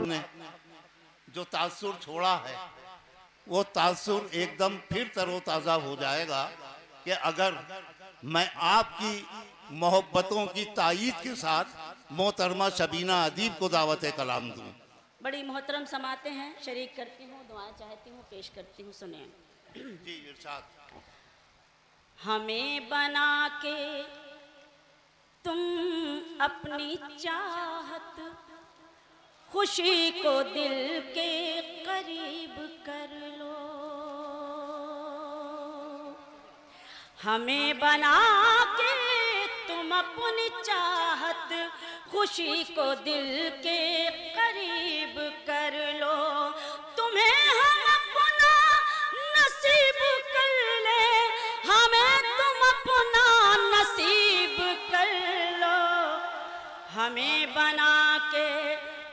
نے جو تاثر چھوڑا ہے وہ تاثر ایک دم پھر تر و تازہ ہو جائے گا کہ اگر میں آپ کی محبتوں کی تائید کے ساتھ محترمہ شبینہ ادیب کو دعوت کلام دوں. بڑی محترم سماعتیں ہیں، شریک کرتی ہوں، دعائیں چاہتی ہوں، پیش کرتی ہوں، سنیں. جی ارشاد. ہمیں بنا کے تم اپنی چاہت خوشی کو دل کے قریب کر لو. ہمیں بنا کے تم اپنی چاہت خوشی کو دل کے قریب کر لو. تمہیں ہم اپنا نصیب کر لے، ہمیں تم اپنا نصیب کر لو. ہمیں بنا کے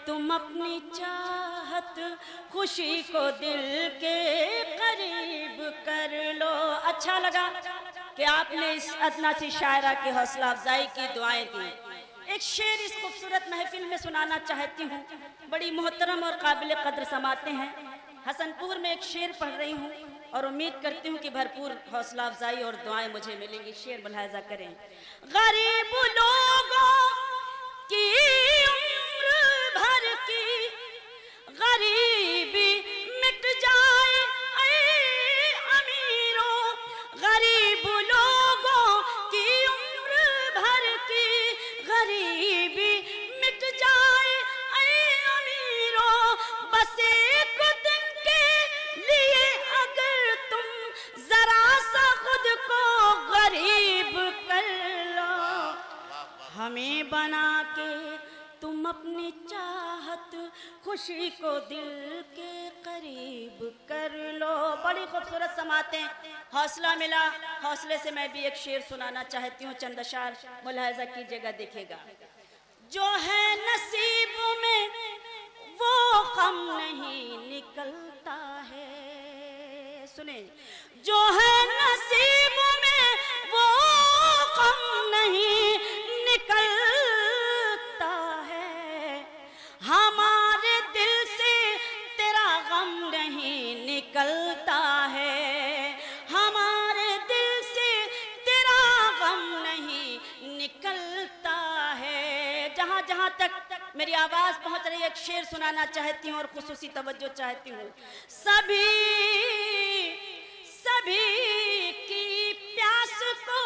تم اپنی چاہت خوشی کو دل کے قریب کر لو. اچھا لگا کہ آپ نے اس ادنا سی شاعرہ کی حوصلہ افزائی کی دعائیں دی. ایک شعر اس خوبصورت محفل میں سنانا چاہتی ہوں. بڑی محترم اور قابل قدر سماعتیں ہیں. حسن پور میں ایک شعر پڑھ رہی ہوں اور امید کرتی ہوں کہ بھرپور حوصلہ افزائی اور دعائیں مجھے ملیں گی. شعر ملاحظہ کریں. غریب لوگوں کی عمر بھر کی غریبی مٹ جائے اے امیروں. غریب لوگوں کی عمر بھر کی غریبی مٹ جائے اے امیروں. بس ایک دن کے لیے اگر تم ذرا سا خود کو غریب کر لو. ہمیں بنا کے تم اپنی چاہت خوشی کو دل کے قریب کر لو. بڑی خوبصورت سماعتیں، حوصلہ ملا. حوصلے سے میں بھی ایک شعر سنانا چاہتی ہوں. چند اشعار ملاحظہ کیجئے گا، دیکھے گا. جو ہے نصیب میں وہ غم نہیں نکلتا ہے. سنیں. جو ہے نصیب میں وہ غم نہیں نکلتا ہے. ہمارے دل سے تیرا غم نہیں نکلتا ہے. ہمارے دل سے تیرا غم نہیں نکلتا ہے. جہاں جہاں تک میری آواز پہنچ رہی ہے ایک شعر سنانا چاہتی ہوں اور خصوصی توجہ چاہتی ہوں. سبھی کی پیاس کو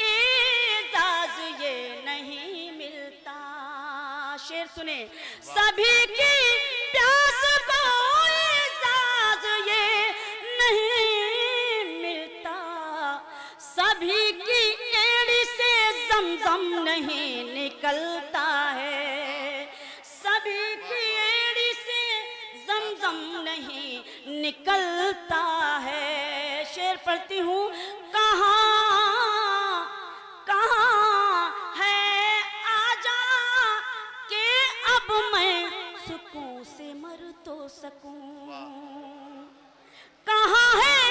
اعزاز یہ نہیں ملتا. شعر سنیں. سبھی کی پیاس کو اعزاز یہ نہیں ملتا. سبھی کی ایڑی سے زمزم نہیں نکلتا ہے. سبھی کی ایڑی سے زمزم نہیں نکلتا ہے. شعر پڑھتی ہوں. کہاں ہے آجا کہ اب میں سکون سے مر تو سکوں. کہاں ہے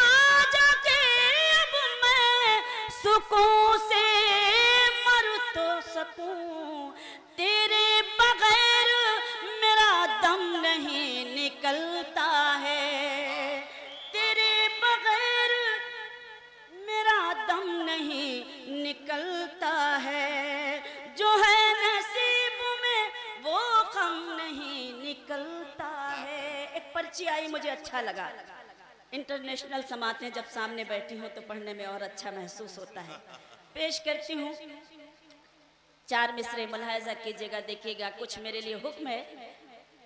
آجا کہ اب میں سکون سے مر تو سکوں. تیرے بغیر میرا دم نہیں نکلتا ہے. تیرے بغیر میرا دم نہیں نکلتا ہے. جو ہے نصیب میں وہ غم نہیں نکلتا ہے. ایک پرچی آئی مجھے اچھا لگا. انٹرنیشنل سماعتیں جب سامنے بیٹھی ہوں تو پڑھنے میں اور اچھا محسوس ہوتا ہے. پیش کرتی ہوں. 4 مصرے ملاحظہ کیجئے گا، دیکھیے گا. کچھ میرے لیے حکم ہے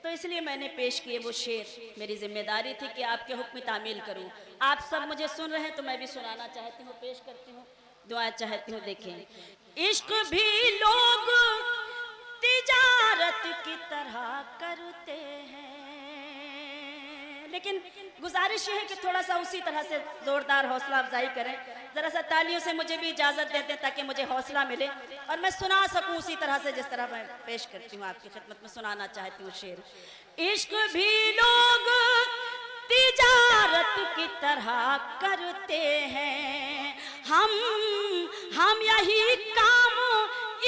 تو اس لیے میں نے پیش کیے وہ شعر. میری ذمہ داری تھی کہ آپ کے حکم تعمیل کروں. آپ سب مجھے سن رہے ہیں تو میں بھی سنانا چاہتی ہوں، پیش کرتی ہوں، دعائیں چاہتی ہوں. دیکھیں. عشق بھی لوگ تجارت کی طرح کرتے ہیں، لیکن گزارش یہ ہے کہ تھوڑا سا اسی طرح سے زوردار حوصلہ افزائی کریں. ذرا سا تالیوں سے مجھے بھی اجازت دیتے ہیں تاکہ مجھے حوصلہ ملے اور میں سنا سکوں اسی طرح سے جس طرح میں پیش کرتی ہوں. آپ کی خدمت میں سنانا چاہتی ہوں شعر. عشق بھی لوگ تجارت کی طرح کرتے ہیں، ہم یہی کام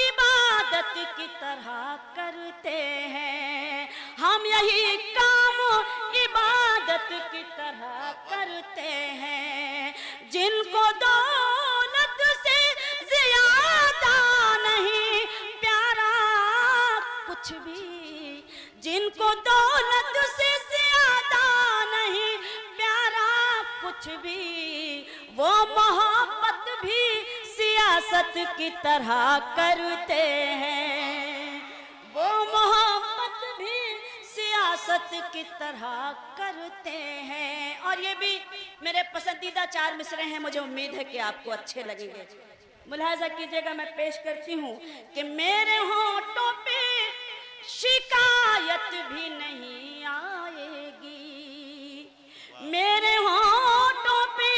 عبادت کی طرح کرتے ہیں. हम यही काम इबादत की तरह करते हैं। जिनको दौलत से ज्यादा नहीं प्यारा कुछ भी, जिनको दौलत से ज्यादा नहीं प्यारा कुछ भी, वो मोहब्बत भी सियासत की तरह करते हैं। वो मोहब्बत भी सियासत की तरह करते हैं। और ये भी मेरे पसंदीदा 4 मिसरे हैं, मुझे उम्मीद है कि आपको अच्छे लगेंगे। मुलाहाजा कीजिएगा, मैं पेश करती हूँ कि मेरे होठों पे शिकायत भी नहीं आएगी, मेरे होठों पे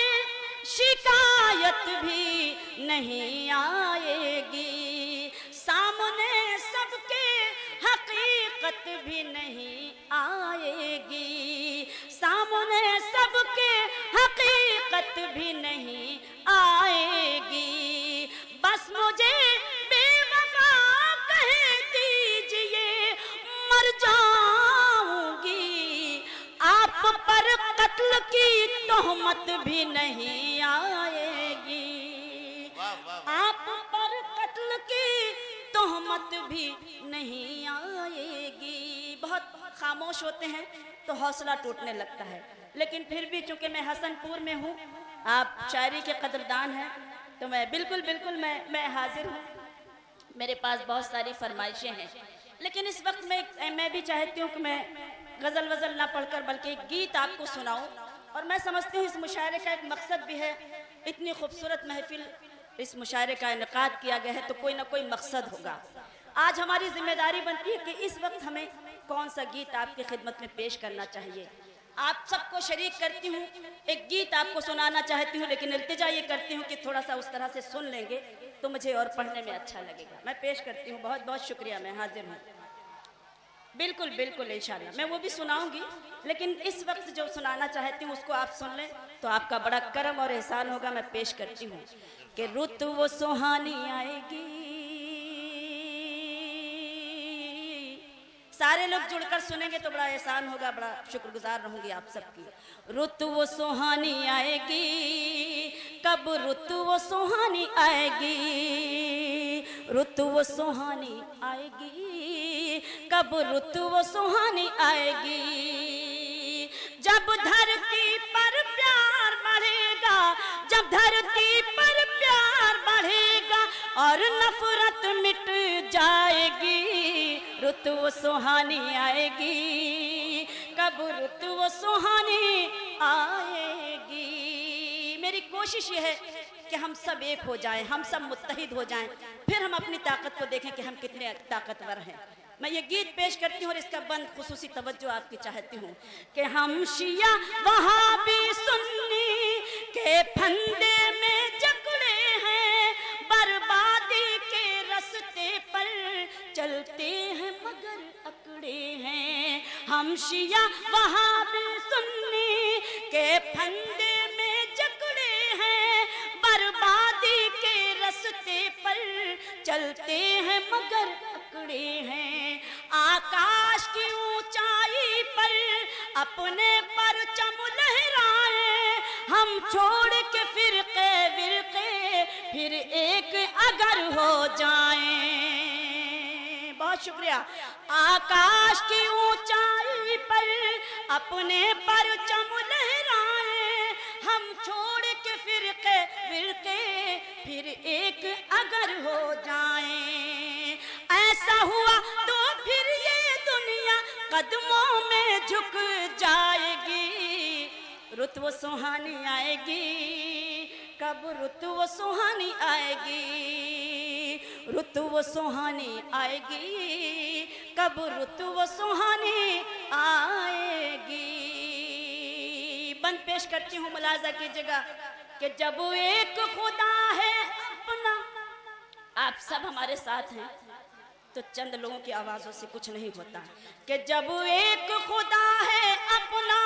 शिकायत भी नहीं आएगी, सामने सबके हकीकत भी नहीं आएगी, सामने सबके हकीकत भी नहीं आएगी। बस मुझे बेवफा कह दीजिए, मर जाऊंगी, आप पर कत्ल की तोहमत भी नहीं आएगी, आप पर कत्ल की तोहमत भी नहीं आएगी। बहुत खामोश होते हैं तो हौसला टूटने लगता है, लेकिन फिर भी चूंकि मैं हसनपुर में हूँ, आप शायरी के कदरदान हैं, तो मैं बिल्कुल मैं हाजिर हूँ। मेरे पास बहुत सारी फरमाइशें हैं, लेकिन इस वक्त मैं भी चाहती हूँ कि मैं गज़ल वज़ल ना पढ़कर बल्कि एक गीत आपको सुनाऊं। और मैं समझती हूँ इस मुशायरे का एक मकसद भी है, इतनी खूबसूरत महफिल इस मुशायरे का इनेकाद किया गया है तो कोई ना कोई मकसद होगा। आज हमारी जिम्मेदारी बनती है कि इस वक्त हमें कौन सा गीत आपकी खिदमत में पेश करना चाहिए। आप सबको शरीक करती हूँ, एक गीत आपको सुनाना चाहती हूँ, लेकिन इल्तिजा ये करती हूँ कि थोड़ा सा उस तरह से सुन लेंगे तो मुझे और पढ़ने में अच्छा लगेगा। मैं पेश करती हूँ, बहुत बहुत शुक्रिया, मैं हाजिर हूँ। बिल्कुल इंशाल्लाह मैं वो भी सुनाऊंगी, लेकिन इस वक्त जो सुनाना चाहती हूँ उसको आप सुन लें तो आपका बड़ा करम और एहसान होगा। मैं पेश करती हूँ कि रुत वो सुहानी आएगी, सारे लोग जुड़कर सुनेंगे तो बड़ा एहसान होगा, बड़ा शुक्रगुजार रहूंगी आप सबकी। रुत वो सुहानी आएगी, कब रुत वो सुहानी आएगी, रुत वो सुहानी आएगी, कब रुत वो सुहानी आएगी, जब धरती पर प्यार बढ़ेगा, जब धरती पर प्यार बढ़ेगा और नफरत मिट जाएगी, रुत वो सुहानी आएगी, कब रुत वो सुहानी आएगी। मेरी कोशिश ये है कि हम सब एक हो जाएं, हम सब मुत्तहिद हो जाएं, फिर हम अपनी ताकत को देखें कि हम कितने ताकतवर हैं। मैं ये गीत पेश करती हूँ और इसका बंद खुसूसी तवज्जो आपकी चाहती हूँ कि हम शिया वहाबी सुन्नी के फंदे में जकड़े हैं, बर्बादी के रस्ते पर चलते हैं मगर अकड़े हैं। हम शिया वहाबी सुन्नी के फंदे में जकड़े हैं, बर्बादी के रस्ते पर चलते हैं मगर अकड़े हैं। आकाश की ऊंचाई पर अपने परचम लहराए, हम छोड़ के फिरके विरके फिर एक अगर हो जाएं। बहुत शुक्रिया। आकाश की ऊंचाई पर अपने परचम लहराए, हम छोड़ के फिरके विरके फिर एक अगर हो जाएं। ऐसा हुआ तो फिर ये दुनिया कदमों में झुक जाएगी, रुत वो सुहानी आएगी, कब रुत वो सुहानी आएगी, रुत वो सुहानी आएगी, कब रुत वो सुहानी आएगी। बंद पेश करती हूँ, मुलाजा कीजिएगा कि जब एक खुदा है अपना, आप सब हमारे साथ हैं तो चंद लोगों की आवाजों से कुछ नहीं होता, कि जब एक खुदा है अपना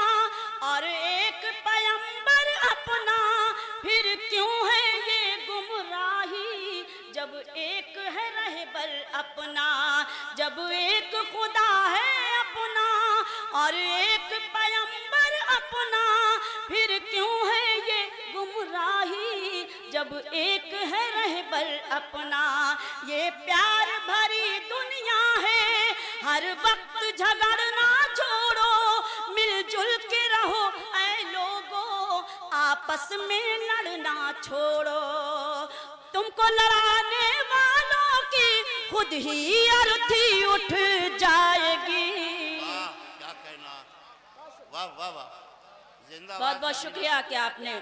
और एक पैगंबर अपना, फिर क्यों है ये गुमराही, जब एक है रहबर अपना, जब एक खुदा है अपना जब एक है रहबर अपना, ये प्यार भरी दुनिया है, हर वक्त झगड़ना छोड़ो, मिलजुल के रहो ऐ लोगो, आपस में लड़ना छोड़ो। तुमको लड़ाने वालों की खुद ही अर्थी उठ जाएगी। क्या कहना, वाह वाह वाह, जिंदाबाद। बहुत बहुत शुक्रिया कि आपने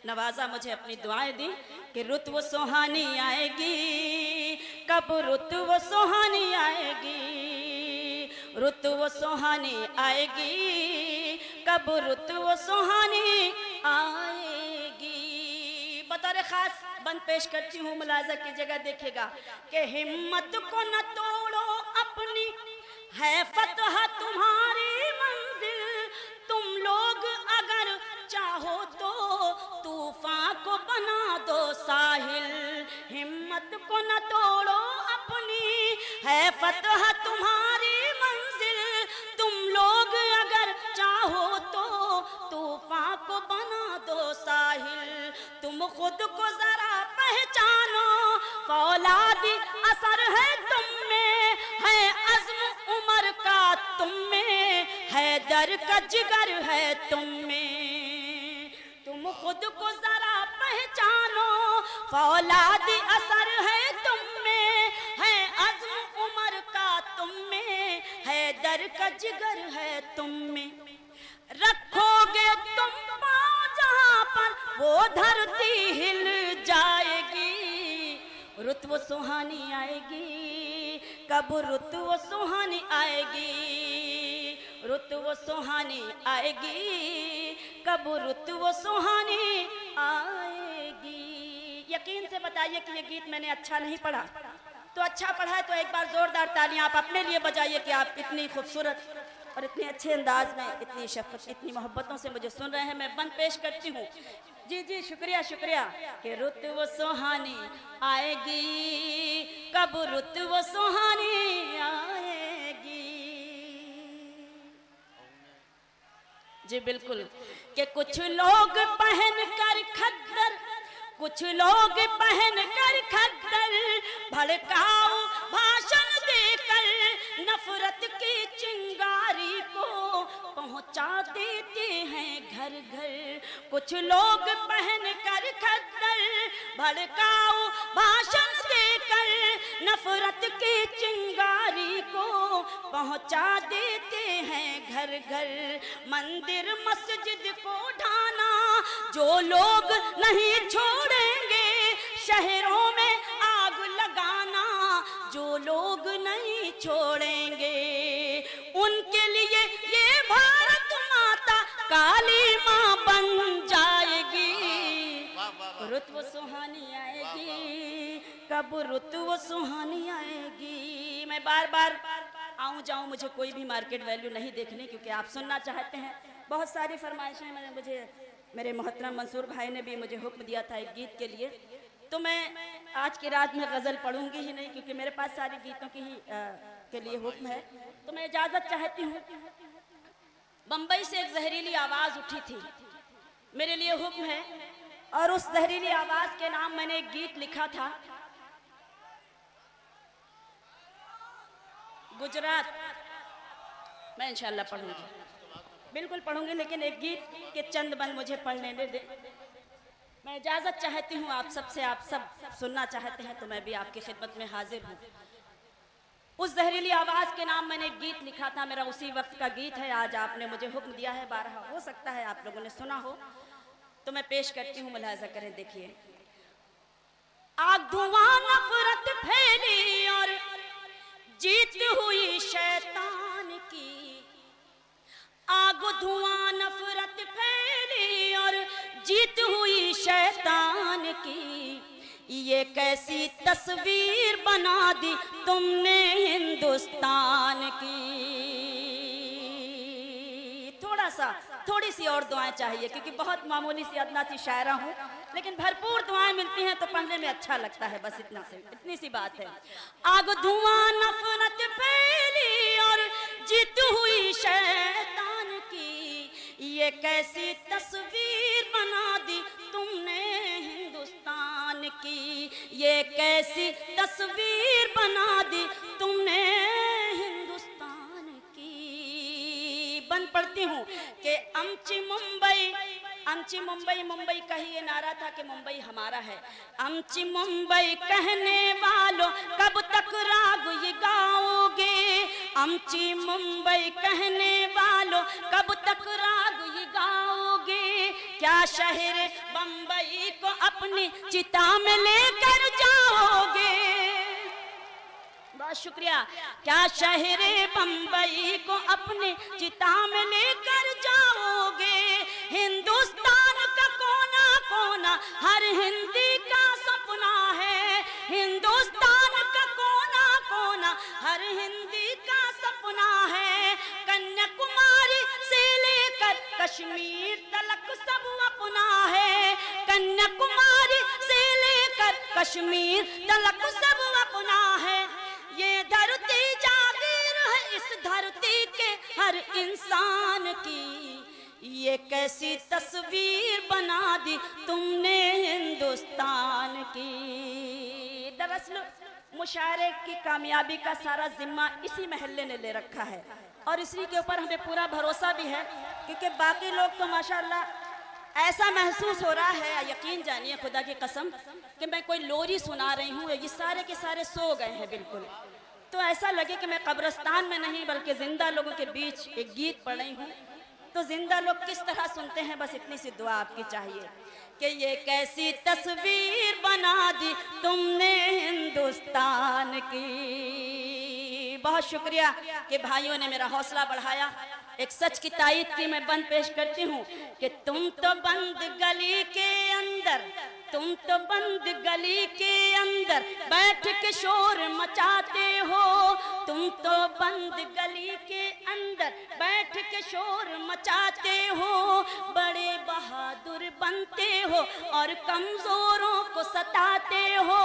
नवाजा, मुझे अपनी दुआएं दी कि रुत वो सुहानी आएगी, कब रुत वो सुहानी आएगी, रुत वो सुहानी आएगी, कब रुत वो सुहानी आएगी। बतौर खास बंद पेश करती हूँ, मुलाजा की जगह देखेगा कि हिम्मत को न तोड़ो अपनी, है फतह तुम्हारी मंजिल, तुम लोग अगर चाहो तो तूफान को बना दो साहिल। हिम्मत को न तोड़ो अपनी, है फतह तुम्हारी मंजिल, तुम लोग अगर चाहो तो तूफान को बना दो साहिल। तुम खुद को जरा पहचानो, फौलादी असर है तुम में, है अज़्म उमर का तुम में, है दर का जिगर है तुम में। तुम खुद को जरा पहचानो, फौलादी असर है तुम में, है अज़्म उमर का तुम में, है दर का जिगर है तुम में। रखोगे तुम पाँव जहाँ पर वो धरती हिल जाएगी, रुत वो सुहानी आएगी, कब रुत वो सुहानी आएगी, रुत वो सुहानी आएगी, कब रुत वो सुहानी आएगी। यकीन से बताइए कि ये गीत मैंने अच्छा नहीं पढ़ा, तो अच्छा पढ़ा है तो एक बार जोरदार तालियां आप अपने लिए बजाइए कि आप इतनी खूबसूरत और इतने अच्छे अंदाज में, इतनी शफकत, इतनी मोहब्बतों से मुझे सुन रहे हैं। मैं बंद पेश करती हूँ। जी जी शुक्रिया शुक्रिया कि रुत वो सुहानी आएगी, कब रुत वो सुहानी आएगी। जी बिल्कुल कि कुछ लोग पहन कर खद्दर, कुछ लोग पहन कर खद्दर, भड़काऊ भाषण देकर नफरत की चिंगारी को पहुंचा देते हैं घर घर। कुछ लोग पहन कर खद्दर, भड़काऊ भाषण देकर नफरत की चिंगारी को पहुंचा देते हैं घर घर। मंदिर मस्जिद को ढाना जो लोग नहीं छोड़ेंगे, शहरों में आग लगाना जो लोग नहीं छोड़ेंगे, उनके लिए ये भारत माता काली माँ बन जाएगी। रुत वो सुहानी आएगी, कब रुत वो सुहानी आएगी। मैं बार बार आऊँ जाऊँ, मुझे कोई भी मार्केट वैल्यू नहीं देखनी, क्योंकि आप सुनना चाहते हैं। बहुत सारी फरमाइशें मुझे मेरे मोहतरम मंसूर भाई ने भी मुझे हुक्म दिया था एक गीत के लिए, तो मैं आज की रात में गज़ल पढ़ूंगी ही नहीं, क्योंकि मेरे पास सारी गीतों की ही के लिए हुक्म है। तो मैं इजाज़त चाहती हूँ। बम्बई से एक जहरीली आवाज़ उठी थी, मेरे लिए हुक्म है, और उस जहरीली आवाज़ के नाम मैंने एक गीत लिखा था, गुजरात। मैं इंशाल्लाह पढ़ूंगी, बिल्कुल पढ़ूंगी, लेकिन एक गीत के चंद बंद मुझे पढ़ने दे। मैं इजाज़त चाहती हूँ आप सबसे, आप सब सुनना चाहते हैं तो मैं भी आपकी खिदमत में हाजिर हूँ। उस जहरीली आवाज़ के नाम मैंने एक गीत लिखा था, मेरा उसी वक्त का गीत है। आज आपने मुझे हुक्म दिया है, बारहा हो सकता है आप लोगों ने सुना हो, तो मैं पेश करती हूँ, मुलाहिज़ा करें। देखिए, आग धुआं नफरत फैली और जीत हुई शैतान की, आग धुआं नफरत फैली और जीत हुई शैतान की, ये कैसी तस्वीर बना दी तुमने हिंदुस्तान की। थोड़ी सी और दुआएं चाहिए, क्योंकि बहुत मामूली सी अदना सी शायरा हूँ, लेकिन भरपूर दुआएं मिलती हैं तो पढ़ने में अच्छा लगता है। बस इतनी सी बात है। आग धुआं नफरत फैली और जीत हुई शैतान की, ये कैसी तस्वीर बना दी तुमने हिंदुस्तान ये कैसी तस्वीर बना दी तुमने हिंदुस्तान की। बन पढ़ती हूँ कि आमची मुंबई, मुंबई का ही ये नारा था कि मुंबई हमारा है। आमची मुंबई कहने वालों कब तक राग ये गाओगे, आमची मुंबई कहने वालों कब तक राग ये गाओगे, क्या शहर बम्बई को अपनी चिता में लेकर जाओगे। बहुत शुक्रिया। क्या शहर बम्बई को अपने चिता में लेकर जाओगे, हिंदुस्तान का कोना कोना हर हिंदी का सपना है, हिंदुस्तान का कोना कोना हर हिंदी का सपना है, कन्याकुमारी से लेकर कश्मीर तलक सब अपना है, कन्याकुमारी से लेकर कश्मीर तलक सब अपना है। ये धरती जागीर है इस धरती के हर इंसान की, ये कैसी तस्वीर बना दी तुमने हिंदुस्तान की। दरअसल मुशायरे की कामयाबी का सारा जिम्मा इसी महल्ले ने ले रखा है और इसी के ऊपर हमें पूरा भरोसा भी है, क्योंकि बाकी लोग तो माशाअल्लाह ऐसा महसूस हो रहा है, यकीन जानिए खुदा की कसम, कि मैं कोई लोरी सुना रही हूँ, ये सारे के सारे सो गए हैं बिल्कुल। तो ऐसा लगे कि मैं कब्रिस्तान में नहीं बल्कि जिंदा लोगों के बीच एक गीत पढ़ रही हूँ। तो जिंदा लोग किस तरह सुनते हैं, बस इतनी सी दुआ आपकी चाहिए कि ये कैसी तस्वीर बना दी तुमने हिंदुस्तान की। बहुत शुक्रिया कि भाइयों ने मेरा हौसला बढ़ाया। एक सच की तायीद की मैं बंद पेश करती हूँ कि तुम तो बंद गली के अंदर, तुम तो बंद गली के अंदर बैठ के शोर मचाते हो, तुम तो बंद गली के अंदर बैठ के शोर मचाते हो, बड़े बहादुर बनते हो और कमजोरों को सताते हो,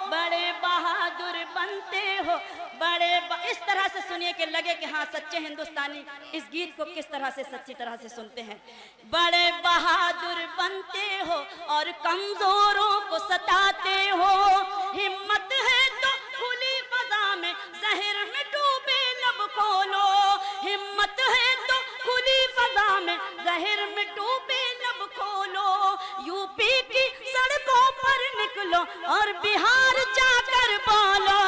बड़े बहादुर बनते हो, इस तरह से सुनिए कि लगे कि हाँ सच्चे हिंदुस्तानी इस गीत को किस तरह से सच्ची तरह से सुनते हैं। बड़े बहादुर बनते हो और कमजोरों को सताते हो, हिम्मत है तो खुली फजा में जहर में डूबे लब खोलो, हिम्मत है तो खुली फजा में जहर में डूबे लब खोलो, यूपी की सड़कों पर निकलो और बिहार जाकर बोलो।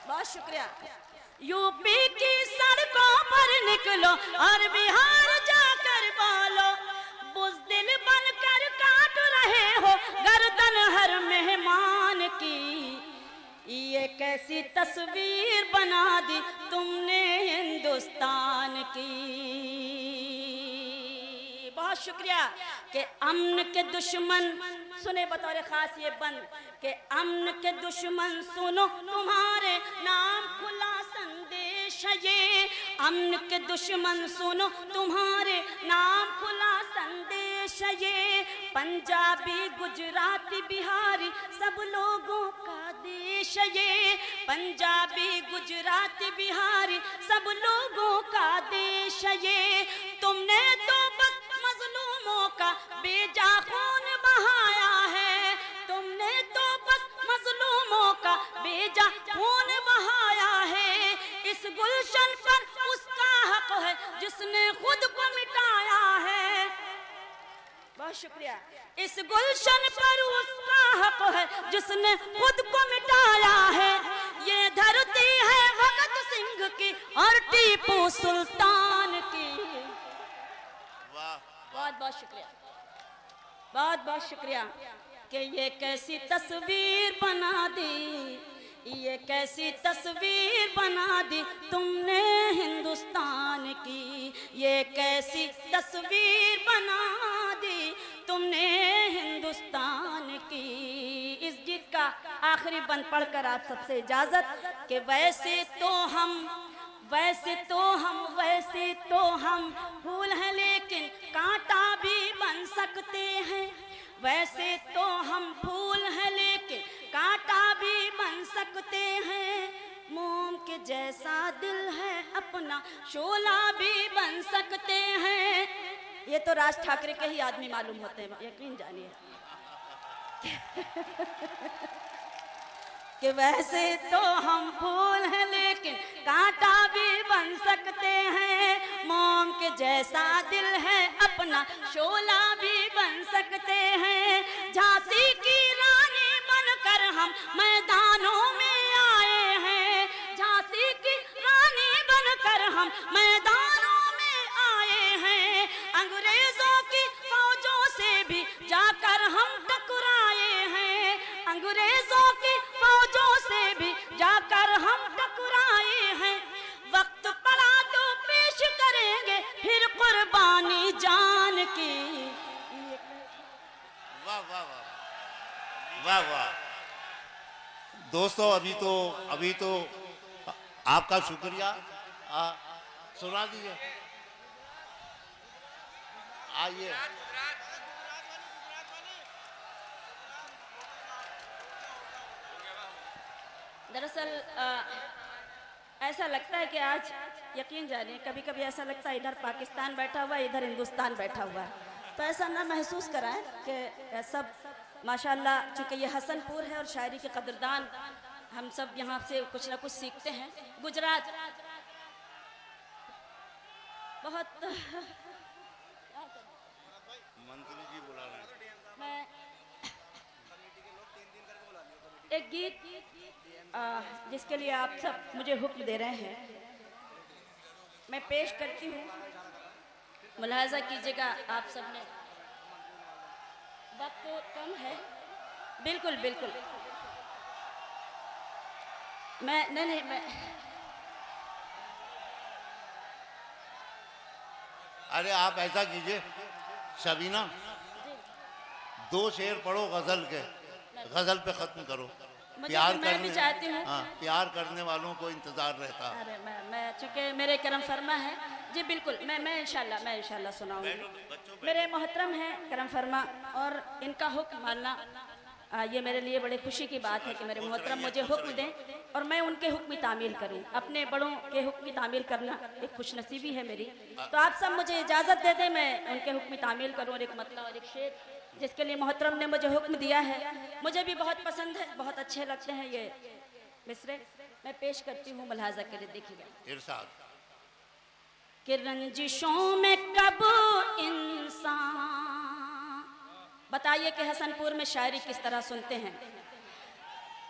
बहुत शुक्रिया। यूपी की सड़कों पर निकलो और बिहार जाकर बोलो, बुज़दिल बनकर काट रहे हो गर्दन हर मेहमान की, ये कैसी तस्वीर बना दी तुमने हिंदुस्तान की। बहुत शुक्रिया कि अमन के दुश्मन सुने बतौर खास ये बंद कि अमन के दुश्मन सुनो तुम्हारे नाम खुला संदेश ये, अमन के दुश्मन सुनो तुम्हारे नाम खुला संदेश ये, पंजाबी गुजराती बिहारी सब लोगों का देश ये, पंजाबी गुजराती बिहारी सब लोगों का देश ये, तुमने तो बस मजलूमों का बेजा खून बहाया है, तुमने तो बस मजलूमों का बेजा खून बहाया है, इस गुलशन पर उसका हक है जिसने खुद को मिटाया है। बहुत शुक्रिया। इस गुलशन पर उसका हक है जिसने खुद को मिटाया है, ये धरती है भगत सिंह की और टीपू सुल्तान की। बहुत बहुत शुक्रिया, बहुत बहुत शुक्रिया कि ये कैसी तस्वीर बना दी, ये कैसी तस्वीर बना दी तुमने हिंदुस्तान की, ये कैसी तस्वीर बना दी तुमने हिंदुस्तान की। इस गीत का आखिरी बंद पढ़कर आप सबसे इजाजत कि वैसे तो हम फूल हैं लेकिन कांटा भी बन सकते हैं, वैसे तो हम फूल हैं लेकिन कांटा भी बन सकते हैं, मोम के जैसा दिल है अपना शोला भी बन सकते हैं। ये तो राज ठाकरे के ही आदमी मालूम होते हैं, यकीन जानिए। کہ ویسے تو ہم پھول ہیں لیکن کانٹا بھی بن سکتے ہیں، موم کے جیسا دل ہے اپنا شعلہ بھی بن سکتے ہیں، جھانسی کی رانی بن کر ہم میدانوں میں آئے ہیں، جھانسی کی رانی بن کر ہم میدانوں میں آئے ہیں، انگریزوں کی فوجوں سے بھی جا کر ہم ٹکرائے ہیں، انگریزوں کی فوجوں سے بھی جا کر ہم ٹکرائے ہیں، وقت پڑا تو پیش کریں گے پھر قربانی جان کی۔ واہ واہ واہ واہ واہ دوستو، ابھی تو آپ کا شکریہ، سنا دیجیے، آئیے۔ دراصل ایسا لگتا ہے کہ آج یقین جانیں کبھی کبھی ایسا لگتا ہے ادھر پاکستان بیٹھا ہوا ہے ادھر ہندوستان بیٹھا ہوا ہے، تو ایسا نہ محسوس کرائیں کہ سب ماشاءاللہ، چونکہ یہ حسن پور ہے اور شاعری کے قدردان ہم سب یہاں سے کچھ نہ کچھ سیکھتے ہیں۔ گجرات بہت منتری جی بلا رہے ہیں۔ میں ایک گیت جس کے لیے آپ سب مجھے حکم دے رہے ہیں میں پیش کرتی ہوں، ملاحظہ کیجئے گا آپ سب نے، وقت کم ہے، بالکل بالکل، میں ارے آپ ایسا کیجئے شبینہ، 2 شعر پڑھو غزل کے، غزل پہ ختم کرو، میں بھی چاہتی ہوں، پیار کرنے والوں کو انتظار رہتا۔ ارے میں چونکہ میرے کرم فرما ہے، جی بالکل، میں انشاءاللہ سناؤں گی، میرے محترم ہیں کرم فرما، اور ان کا حکم ماننا یہ میرے لیے بڑے خوشی کی بات ہے کہ میرے محترم مجھے حکم دیں اور میں ان کے حکم کی تعمیل کروں، اپنے بڑوں کے حکم کی تعمیل کرنا ایک خوش نصیبی ہے میری، تو آپ سب مجھے اجازت دے دیں میں ان کے حکم کی تعمیل کروں، اور ایک مطلع اور ایک شعر جس کے لیے محترم نے مجھے حکم دیا ہے، مجھے بھی بہت پسند ہے، بہت اچھے لگتے ہیں یہ مصرے، میں پیش کرتی ہوں، ملاحظہ کرے دیکھیے گا۔ ارشاد۔ کہ رنجشوں میں کب انسان، بتائیے کہ حسن پور میں شاعری کس طرح سنتے ہیں،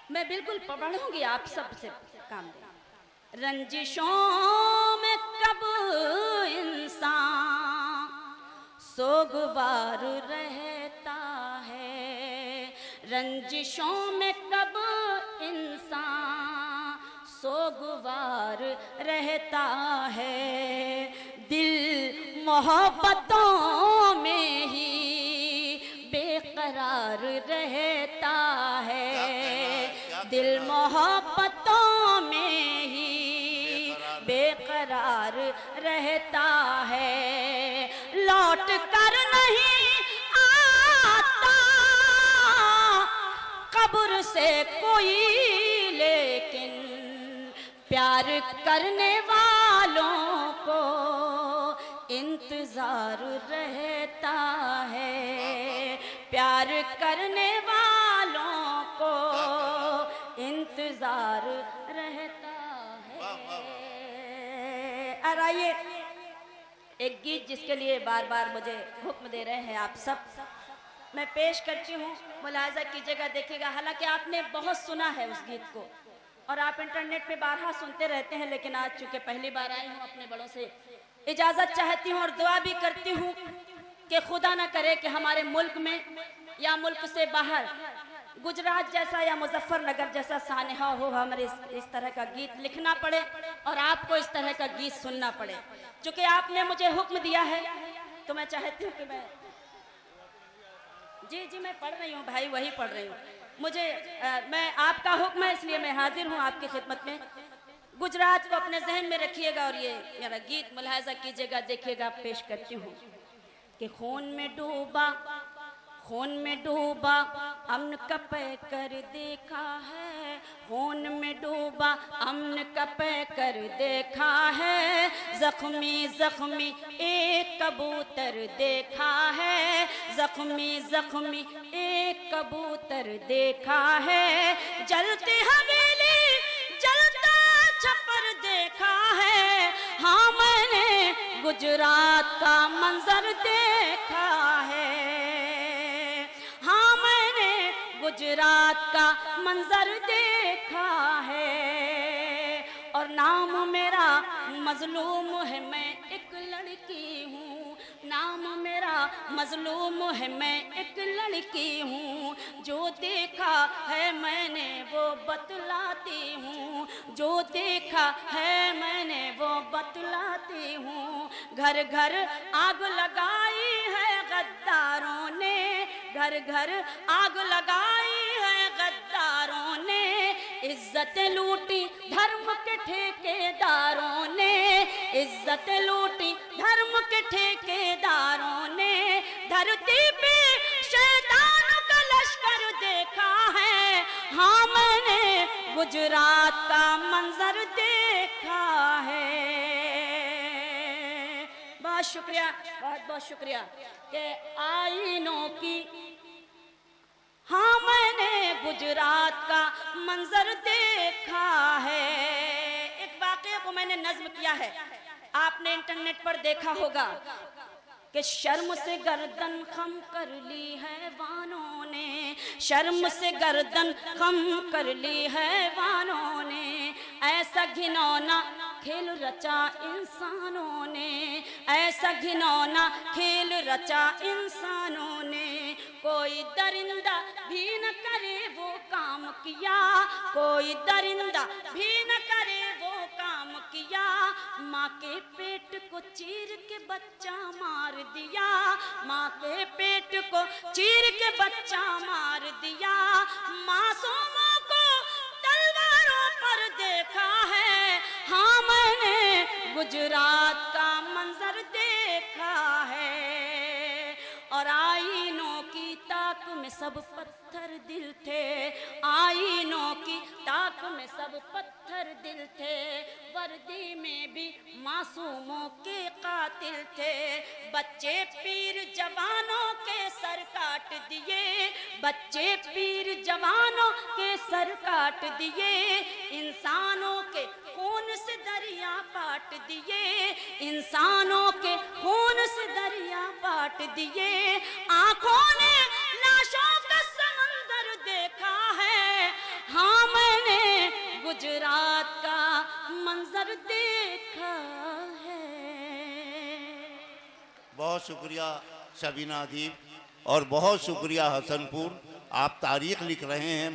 میں بالکل پڑھوں گی، آپ سب سے کام دیں۔ رنجشوں میں کب انسان سوگوار رہتا ہے، رنجشوں میں کب انسان سوگوار رہتا ہے، دل محبتوں میں ہی بے قرار رہتا ہے، دل محبتوں میں ہی بے قرار رہتا ہے، لوٹ کر نہیں آتا قبر سے کوئی، لیکن پیار کرنے والوں کو انتظار رہتا ہے، پیار کرنے والوں کو انتظار رہتا ہے۔ اور آئیے ایک گیت جس کے لیے بار بار مجھے حکم دے رہے ہیں آپ سب، میں پیش کرتی ہوں، ملاحظہ کیجئے گا دیکھیے گا، حالانکہ آپ نے بہت سنا ہے اس گیت کو اور آپ انٹرنیٹ پہ بارہا سنتے رہتے ہیں، لیکن آج چونکہ پہلی بار آئی ہوں اپنے بڑوں سے اجازت چاہتی ہوں اور دعا بھی کرتی ہوں کہ خدا نہ کرے کہ ہمارے ملک میں یا ملک سے باہر گجرات جیسا یا مظفر نگر جیسا سانحہ ہو، ہمارے اس طرح کا گیت لکھنا پڑے اور آپ کو اس طرح کا گیت سننا پڑے، چونکہ آپ نے مجھے حکم دیا ہے تو میں چاہتی ہوں کہ جی میں پڑھ رہی ہوں بھائی، وہی پڑھ رہی ہوں، میں آپ کا حکم ہے اس لیے میں حاضر ہوں آپ کی خدمت میں۔ گجرات کو اپنے ذہن میں رکھیے گا اور یہ میرا گیت ملاحظہ کیجئے گا دیکھیے گا، پیش کرتی ہوں کہ خون میں ڈوبا امن کا پے کر دیکھا ہے، خون میں ڈوبا امن کا پیکر دیکھا ہے، زخمی زخمی ایک کبوتر دیکھا ہے، زخمی زخمی ایک کبوتر دیکھا ہے، جلتی حویلی جلتا چھپر دیکھا ہے، ہاں میں نے گجرات کا منظر دیکھا ہے، ہاں میں نے گجرات کا منظر دیکھا ہے، اور نام میرا مظلوم ہے، میں ایک لڑکی ہوں، نام میرا مظلوم ہے، میں ایک لڑکی ہوں، جو دیکھا ہے میں نے وہ بتلاتی ہوں، جو دیکھا ہے میں نے وہ بتلاتی ہوں، گھر گھر آگ لگائی ہے غداروں نے، گھر گھر آگ لگائی ہے غداروں نے، عزت لوٹی دھرم کے ٹھیکے داروں نے، عزت لوٹی دھرم کے ٹھیکے داروں نے، دھرتی پہ شیطان کا لشکر دیکھا ہے، ہاں میں نے گجرات کا منظر دیکھا ہے۔ بہت شکریہ، بہت بہت شکریہ کہ آئینوں کی، ہاں میں نے گجرات کا منظر دیکھا ہے۔ ایک واقعے کو میں نے نظم کیا ہے، آپ نے انٹرنیٹ پر دیکھا ہوگا کہ شرم سے گردن خم کر لی حیوانوں نے، شرم سے گردن خم کر لی حیوانوں نے، ایسا گھنونا کھیل رچا انسانوں نے، ایسا گھنونا کھیل رچا انسانوں نے، کوئی درندہ بھی نہ کرے وہ کام کیا، کوئی درندہ بھی نہ کرے وہ کام کیا، ماں کے پیٹ کو چیر کے بچہ مار دیا، ماں کے پیٹ کو چیر کے بچہ مار دیا، معصوموں کو تلواروں پر دیکھا ہے، ہاں میں نے گجرات کا منظر دیکھا ہے، اور آئینوں کی تاک میں سب پتھر دل تھے، آئینوں کی تاک میں سب پتھر دل تھے، وردی میں بھی معصوموں کے قاتل تھے، بچے پیر جوانوں کے سر کاٹ دیے، بچے پیر جوانوں کے سر کاٹ دیے، انسانوں کے خون سے دریا پاٹ دیے، انسانوں کے خون سے دریا پاٹ دیے، آنکھوں نے لاشوں کا سمندر دیکھا ہے، ہاں میں نے گجرات کا منظر دیکھا ہے۔ بہت شکریہ شبینہ ادیب، اور بہت شکریہ حسن پور، آپ تاریخ لکھ رہے ہیں۔